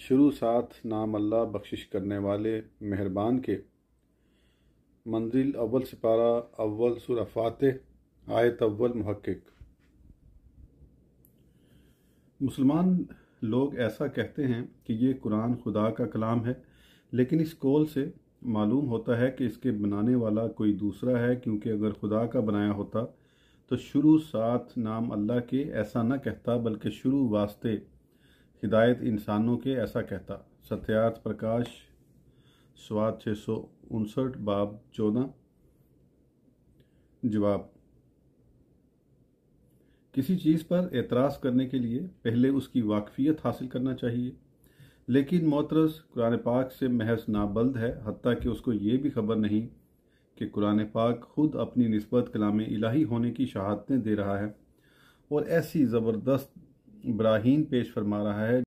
شروع ساتھ نام اللہ بخشش کرنے والے مہربان کے۔ منزل اول سپارہ اول سورہ فاتح آیت اول محقق۔ مسلمان لوگ ایسا کہتے ہیں کہ یہ قرآن خدا کا کلام ہے، لیکن اس قول سے معلوم ہوتا ہے کہ اس کے بنانے والا کوئی دوسرا ہے، کیونکہ اگر خدا کا بنایا ہوتا تو شروع ساتھ نام اللہ کے ایسا نہ کہتا، بلکہ شروع واسطے ہدایت انسانوں کے ایسا کہتا۔ ستیارتھ پرکاش سواد 659 باب 14۔ جواب: کسی چیز پر اعتراض کرنے کے لیے پہلے اس کی واقفیت حاصل کرنا چاہیے، لیکن معترض قرآن پاک سے محض نابلد ہے، حتیٰ کہ اس کو یہ بھی خبر نہیں کہ قرآن پاک خود اپنی نسبت کلام الہی ہونے کی شہادتیں دے رہا ہے اور ایسی زبردست براہین پیش فرما رہا ہے